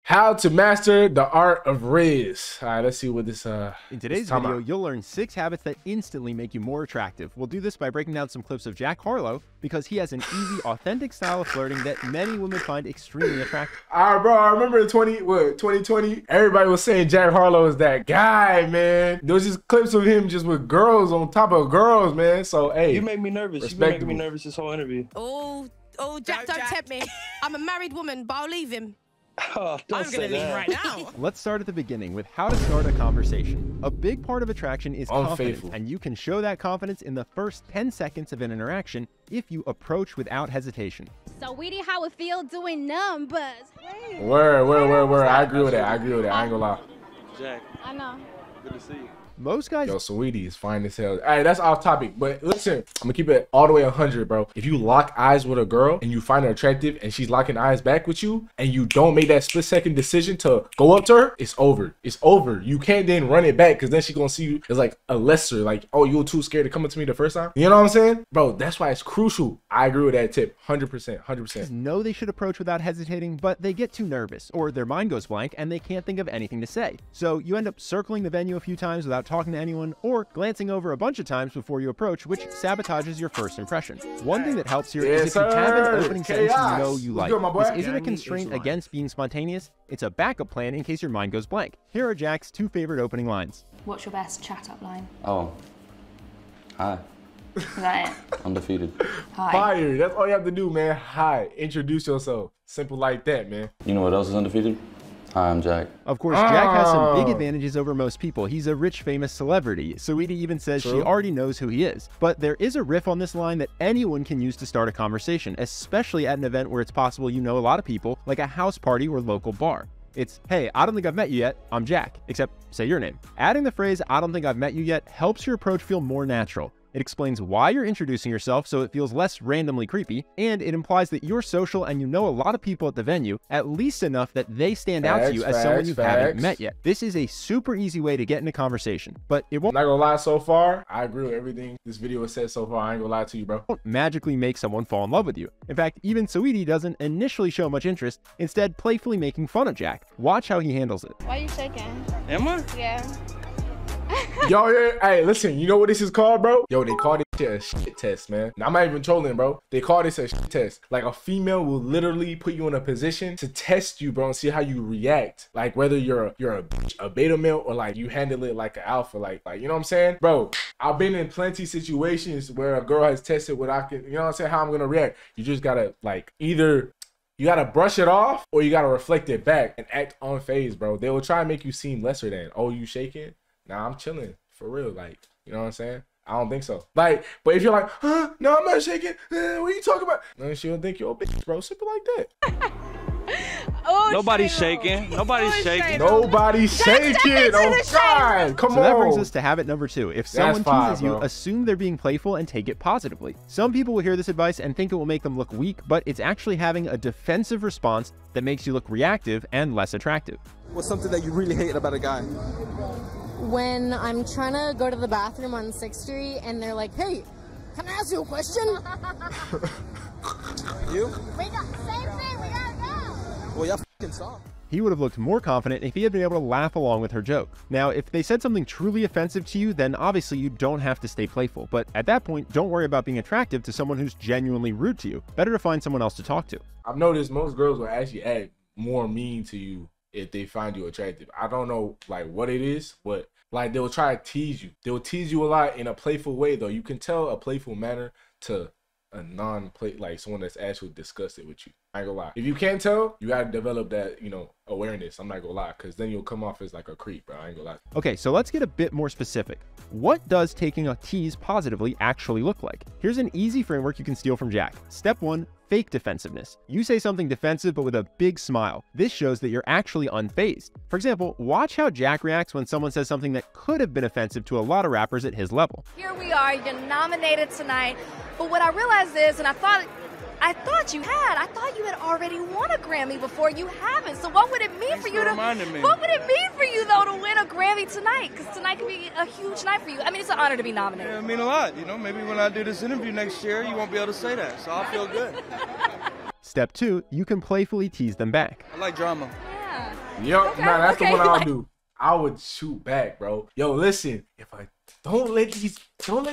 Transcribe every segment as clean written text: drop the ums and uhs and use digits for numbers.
How to master the art of Riz. All right, let's see what this in today's video, you'll learn 6 habits that instantly make you more attractive. We'll do this by breaking down some clips of Jack Harlow because he has an easy, authentic style of flirting that many women find extremely attractive. All right, bro, I remember in 2020, everybody was saying Jack Harlow is that guy, man. There was just clips of him just with girls on top of girls, man. So, hey. You make me nervous. You've been making me nervous this whole interview. Oh, Jack, don't tempt me. I'm a married woman, but I'll leave him. Oh, I'm gonna leave right now. Let's start at the beginning with how to start a conversation. A big part of attraction is confidence, and you can show that confidence in the first 10 seconds of an interaction if you approach without hesitation. So, Weedy, how it feel doing numbers? Hey. Word. I agree with that. I ain't gonna lie. Jack. I know. Good to see you. Most guys. Yo, Sweetie is fine as hell. All right, that's off topic. But listen, I'm gonna keep it all the way 100, bro. If you lock eyes with a girl and you find her attractive and she's locking eyes back with you and you don't make that split-second decision to go up to her, it's over. It's over. You can't then run it back because then she's gonna see you as like a lesser, like, oh, you were too scared to come up to me the first time. You know what I'm saying? Bro, that's why it's crucial. I agree with that tip. 100%. Know they should approach without hesitating, but they get too nervous or their mind goes blank and they can't think of anything to say. So you end up circling the venue a few times without talking to anyone, or glancing over a bunch of times before you approach, which sabotages your first impression. One thing that helps here is if you have an opening sentence you know you like. This isn't a constraint against being spontaneous, it's a backup plan in case your mind goes blank. Here are Jack's 2 favorite opening lines. What's your best chat-up line? Oh, hi. Is that it? Undefeated. Hi. Fire. That's all you have to do, man. Hi. Introduce yourself. Simple like that, man. You know what else is undefeated? Hi, I'm Jack. Of course, Jack has some big advantages over most people. He's a rich, famous celebrity. Saweetie even says she already knows who he is. But there is a riff on this line that anyone can use to start a conversation, especially at an event where it's possible you know a lot of people, like a house party or local bar. It's, hey, I don't think I've met you yet, I'm Jack, except say your name. Adding the phrase, I don't think I've met you yet, helps your approach feel more natural. It explains why you're introducing yourself so it feels less randomly creepy, and it implies that you're social and you know a lot of people at the venue, at least enough that they stand out to you as someone you haven't met yet. This is a super easy way to get in a conversation, but it won't— I'm not gonna lie, so far, I agree with everything this video has said so far. I ain't gonna lie to you, bro. Won't magically make someone fall in love with you. In fact, even Saweetie doesn't initially show much interest, instead playfully making fun of Jack. Watch how he handles it. Why are you shaking? Am I? Yeah. Yo, hey, listen, you know what this is called, bro? Yo, they call this shit a shit test, man. I'm not even trolling, bro. They call this a shit test. Like, a female will literally put you in a position to test you, bro, and see how you react. Like, whether you're a beta male or, like, you handle it like an alpha. Like, you know what I'm saying? Bro, I've been in plenty situations where a girl has tested what I can, you know what I'm saying, how I'm gonna react. You just gotta, like, either you gotta brush it off or you gotta reflect it back and act unfazed, bro. They will try and make you seem lesser than, oh, you shaking? Nah, I'm chilling for real. Like, you know what I'm saying? I don't think so. Like, but if you're like, huh? No, I'm not shaking. What are you talking about? No, she'll think you're a bitch, bro. Simple like that. Nobody's shaking. Nobody's shaking. Nobody's shaking. Oh God, come on. So that brings us to habit number 2. If someone teases you, assume they're being playful and take it positively. Some people will hear this advice and think it will make them look weak, but it's actually having a defensive response that makes you look reactive and less attractive. What's something that you really hate about a guy? When I'm trying to go to the bathroom on 6th Street and they're like, hey, can I ask you a question? You? We got the same thing, we gotta go. Well, y'all f***ing saw. He would have looked more confident if he had been able to laugh along with her joke. Now, if they said something truly offensive to you, then obviously you don't have to stay playful. But at that point, don't worry about being attractive to someone who's genuinely rude to you. Better to find someone else to talk to. I've noticed most girls will actually act more mean to you if they find you attractive. I don't know, like, what it is, but like, they'll try to tease you. They'll tease you a lot in a playful way, though. You can tell a playful manner to a non-play, like someone that's actually disgusted with you. I ain't gonna lie. If you can't tell, you gotta develop that, you know, awareness. I'm not gonna lie, because then you'll come off as like a creep, bro. I ain't gonna lie. Okay, so let's get a bit more specific. What does taking a tease positively actually look like? Here's an easy framework you can steal from Jack. Step 1, fake defensiveness. You say something defensive but with a big smile. This shows that you're actually unfazed. For example, watch how Jack reacts when someone says something that could have been offensive to a lot of rappers at his level. Here we are, you're nominated tonight, but what I realized is, and I thought you had already won a Grammy before. You haven't. So what would it mean for you to? What would it mean for you though to win a Grammy tonight? Because tonight could be a huge night for you. I mean, it's an honor to be nominated. Yeah, it mean a lot. You know, maybe when I do this interview next year, you won't be able to say that. So I'll feel good. Step 2, you can playfully tease them back. I like drama. Yeah. Yup, Okay, nah, that's okay, the one I'll like- do. I would shoot back, bro. Yo, listen, don't let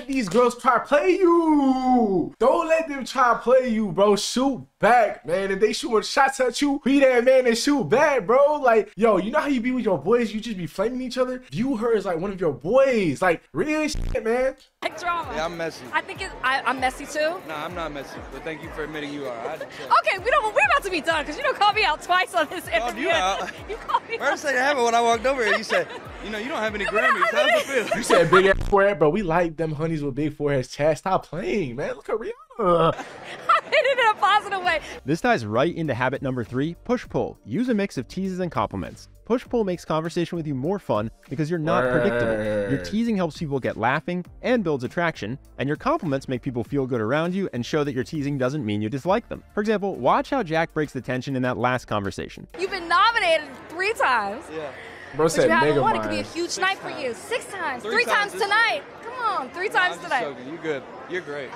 these girls try to play you. Don't let them try to play you, bro. Shoot back, man. If they shooting shots at you, be that man and shoot back, bro. Like, yo, you know how you be with your boys? You just be flaming each other. View her as like one of your boys. Like, real shit, man. Like drama. Yeah, I'm messy. I think I'm messy too. Nah, I'm not messy, but thank you for admitting you are. I had to check. Okay, we're about to be done because you don't call me out twice on this interview. you out. You called me First thing that happened when I walked over here, you said, you know, you don't have any Grammys. How's it feel? You said big ass forehead, bro. We like them honeys with big foreheads. Chad, stop playing, man. Look at Rihanna. I did it in a positive way. This ties right into habit number 3, push-pull. Use a mix of teases and compliments. Push-pull makes conversation with you more fun because you're not predictable. Your teasing helps people get laughing and builds attraction, and your compliments make people feel good around you and show that your teasing doesn't mean you dislike them. For example, watch how Jack breaks the tension in that last conversation. You've been nominated 3 times. Yeah. Bro But said you haven't mega won. It could be a mind. huge night for you. 6 times. 3 times times this tonight. Come on, 3 times I'm just tonight. joking. You good. You're great.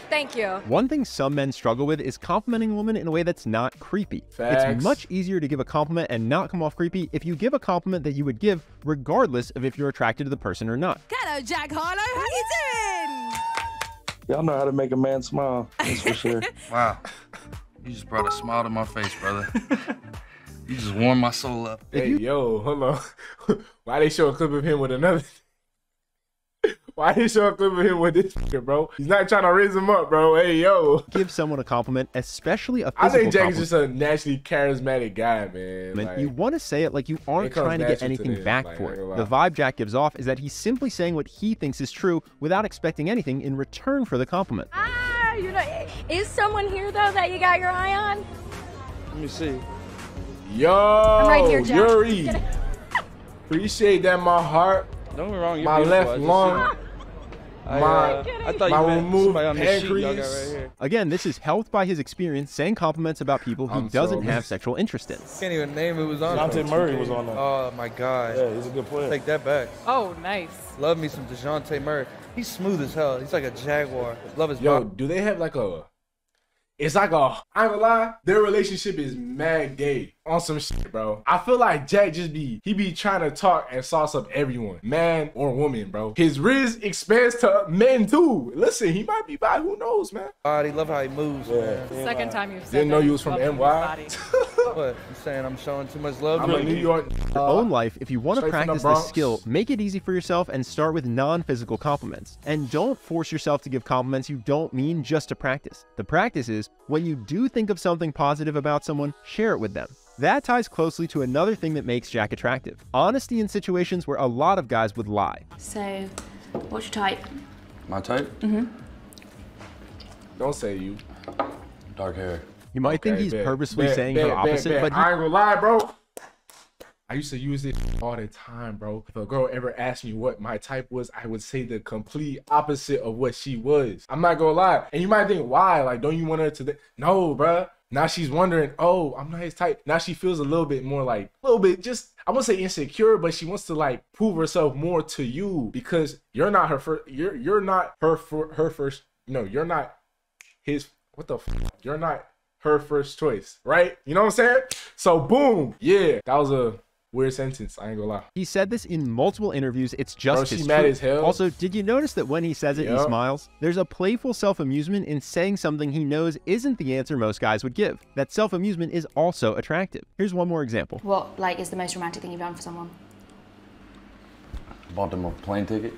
Thank you. One thing some men struggle with is complimenting a woman in a way that's not creepy. Facts. It's much easier to give a compliment and not come off creepy if you give a compliment that you would give regardless of if you're attracted to the person or not. Hello, Jack Harlow. How you doing? Y'all know how to make a man smile, that's for sure. Wow. You just brought a smile to my face, brother. You just warmed my soul up. Hey, yo, hold on. Why they show a clip of him with another? Why they show a clip of him with this nigga, bro? He's not trying to raise him up, bro. Hey, yo. Give someone a compliment, especially a I physical think Jack compliment. is just a naturally charismatic guy, man. Like, You want to say it like you aren't it comes trying to get natural to anything them, back like, for I ain't it. gonna The lie. vibe Jack gives off is that he's simply saying what he thinks is true without expecting anything in return for the compliment. You know, is someone here though that you got your eye on? Let me see. yo, I'm right here, Jack. Yuri. Appreciate that, my heart. Don't get me wrong. You're My beautiful. left I just lung. I thought my you meant removed somebody on the sheet y'all got pancreas. right here. Again, this is helped by his experience saying compliments about people he I'm doesn't so have sexual interest in. Can't even name who was on it. DeJounte Murray was on there. Oh my God. Yeah, he's a good player. Take that back. Oh, nice. Love me some DeJounte Murray. He's smooth as hell. He's like a jaguar. Love his Yo, body. do they have like a... It's like a... I ain't gonna lie. Their relationship is mad gay. On some shit, bro. I feel like Jack just be... He be trying to talk and sauce up everyone. Man or woman, bro. His Riz expands to men too. Listen, he might be bi. Who knows, man? Body, love how he moves, man. Second time you've said Didn't know that you was from love his NY. body. What? You saying I'm showing too much love? I'm a New York... Your own life, if you want to straight from the practice this Bronx. skill, make it easy for yourself and start with non-physical compliments. And don't force yourself to give compliments you don't mean just to practice. The practice is, when you do think of something positive about someone, share it with them. That ties closely to another thing that makes Jack attractive. Honesty in situations where a lot of guys would lie. So, what's your type? My type? Don't say you. Dark hair. You might think he's bet, purposely bet, saying bet, her opposite, bet. but I ain't gonna lie, bro. I used to use it all the time, bro. If a girl ever asked me what my type was, I would say the complete opposite of what she was. I'm not gonna lie. And you might think, why? Like, don't you want her to... No, bro. Now she's wondering, oh, I'm not his type. Now she feels a little bit more like, a little bit just, I won't say insecure, but she wants to like prove herself more to you because you're not her first, you're not her first, no, you're not his, what the f, you're not her first choice, right? You know what I'm saying? So boom, yeah, that was a weird sentence, I ain't gonna lie. he said this in multiple interviews. It's just Bro, his she mad truth. as hell. Also, did you notice that when he says it, he Yep. smiles? There's a playful self-amusement in saying something he knows isn't the answer most guys would give. That self-amusement is also attractive. Here's one more example. What, like, is the most romantic thing you've done for someone? Bought them a plane ticket.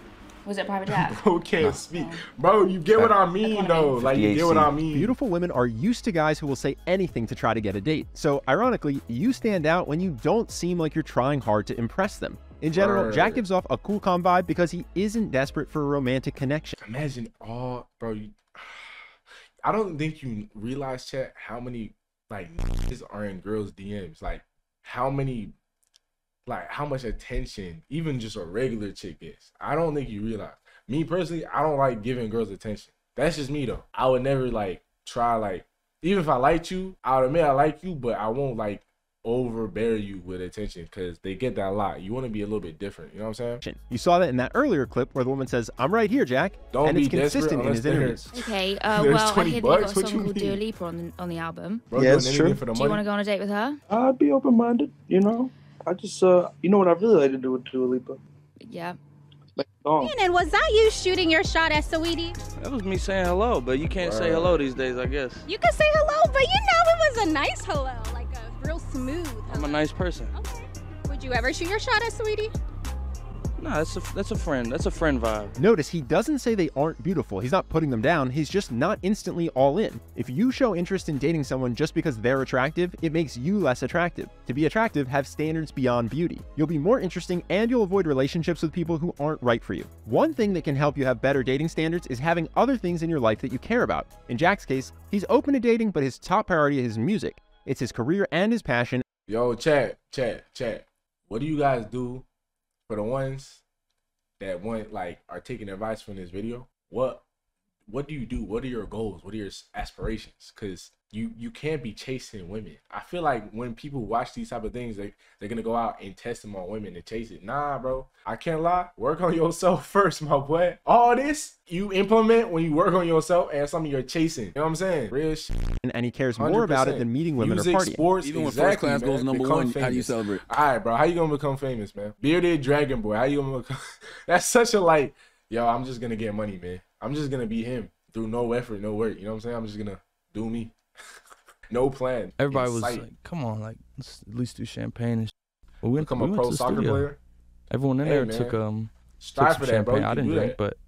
Was it a private jet? Bro can't speak. Bro, you get what I mean though. Like, you get what I mean. Beautiful women are used to guys who will say anything to try to get a date. So, ironically, you stand out when you don't seem like you're trying hard to impress them. In general, Word. Jack gives off a cool, calm vibe because he isn't desperate for a romantic connection. Imagine all, bro. I don't think you realize, chat, how many like niggas are in girls' DMs. Like how many, like how much attention even just a regular chick gets. I don't think you realize. Me personally, I don't like giving girls attention. That's just me though. I would never like try like, even if I liked you, I would admit I like you, but I won't like overbear you with attention because they get that a lot. You want to be a little bit different. You know what I'm saying? You saw that in that earlier clip where the woman says, "I'm right here, Jack." Don't and be it's consistent in his interviews. Okay, well, I hear that you got a What song you called Dua mean? Lipa on the album. Bro, Yeah, doing it's anything true. for the Do you want money? to go on a date with her? I'd be open-minded, you know. I just, you know what I really like to do with Dua Lipa? Yeah. Like a song. And was that you shooting your shot at Saweetie? That was me saying hello, but you can't say hello these days, I guess. You can say hello, but you know it was a nice hello, like a real smooth hello. I'm a nice person. Okay. Would you ever shoot your shot at Saweetie? Nah, that's a friend. That's a friend vibe. Notice he doesn't say they aren't beautiful. He's not putting them down. He's just not instantly all in. If you show interest in dating someone just because they're attractive, it makes you less attractive. To be attractive, have standards beyond beauty. You'll be more interesting and you'll avoid relationships with people who aren't right for you. One thing that can help you have better dating standards is having other things in your life that you care about. In Jack's case, he's open to dating, but his top priority is music. It's his career and his passion. Yo, chat. What do you guys do for the ones that are taking advice from this video? What do you do? What are your goals? What are your aspirations? Because you can't be chasing women. I feel like when people watch these type of things, they're gonna go out and test them on women and chase it. Nah, bro. I can't lie. Work on yourself first, my boy. All this you implement when you work on yourself and something you're chasing. You know what I'm saying? Real shit. And he cares more about it than meeting women Music, or partying. sports, Even when exactly, first class goes number become one, famous. how do you celebrate? All right, bro. How you gonna become famous, man? Bearded Dragon Boy. How you gonna become? That's such a yo, I'm just gonna get money, man. I'm just gonna be him through no effort, no work. You know what I'm saying? I'm just gonna do me. No plan. Everybody was like, "Come on, let's at least do champagne." And we went a pro soccer player. Everyone in there took strive for that, champagne. bro. I didn't drink, but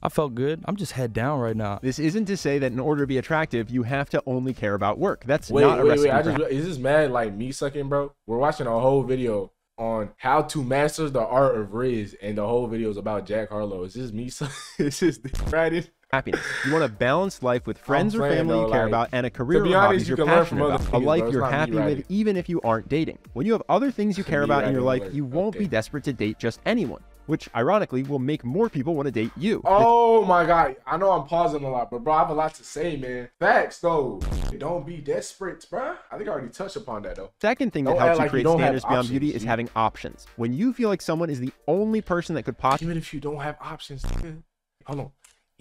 I felt good. I'm just head down right now. This isn't to say that in order to be attractive, you have to only care about work. That's not a recipe. Is this mad like me sucking, bro? We're watching a whole video on how to master the art of RIZZ, and the whole video is about Jack Harlow. Is this me sucking? Is this right? Happiness. You want a balanced life with friends or family you care about and a career or hobbies you're passionate about. A life you're happy with even if you aren't dating. When you have other things you care about in your life, you won't be desperate to date just anyone, which ironically will make more people want to date you. Oh my God. I know I'm pausing a lot, but bro, I have a lot to say, man. Facts though. Don't be desperate, bro. I think I already touched upon that though. Second thing that helps you create standards beyond beauty is having options. When you feel like someone is the only person that could possibly... Even if you don't have options, nigga. Hold on.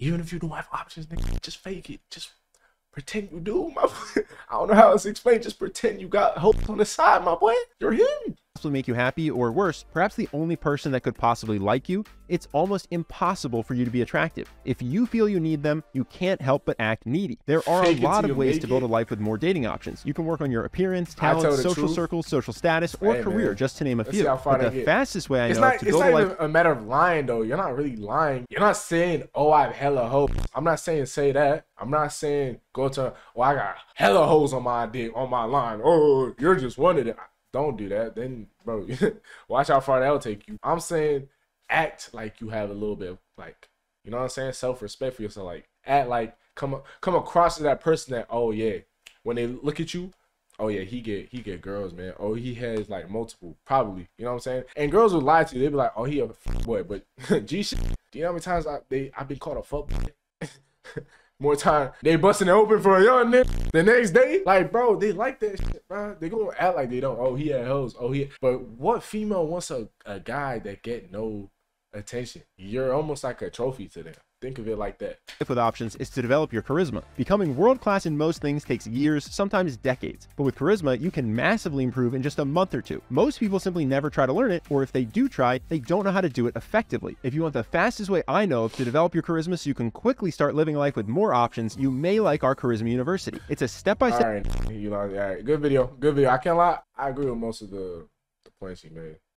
Even if you don't have options, nigga, just fake it. Just pretend you do, my boy. I don't know how else to explain. Just pretend you got hope on the side, my boy. You're him. Will make you happy, or worse, perhaps the only person that could possibly like you. It's almost impossible for you to be attractive. If you feel you need them, you can't help but act needy. There are a lot of ways to build a life with more dating options. You can work on your appearance, talent, social circles, social status, or career, just to name a few. But the fastest way I know to build a life... It's not a matter of lying, though. You're not really lying. You're not saying, oh, I have hella hoes. I'm not saying say that. I'm not saying go to, oh, I got hella hoes on my dick, on my line. Oh, you're just one of them. Don't do that. Then, bro, watch how far that'll take you. I'm saying act like you have a little bit of, you know what I'm saying? Self-respect for yourself. Act like, come across to that person that, oh, yeah. When they look at you, oh, yeah, he get girls, man. Oh, he has, multiple, probably. You know what I'm saying? And girls will lie to you. They be like, oh, he a boy. But, G shit, do you know how many times I've been called a fuck boy? More time they busting it open for a young nigga the next day. Bro, they like that shit, bro. They gonna act like they don't. Oh, he had hoes. Oh, but what female wants a guy that get no attention? You're almost like a trophy to them. Think of it like that. With options is to develop your charisma. Becoming world-class in most things takes years, sometimes decades. But with charisma, you can massively improve in just a month or two. Most people simply never try to learn it, or if they do try, they don't know how to do it effectively. If you want the fastest way I know of to develop your charisma so you can quickly start living life with more options, you may like our Charisma University. It's a step-by-step... All right, good video. I can't lie. I agree with most of the points you made.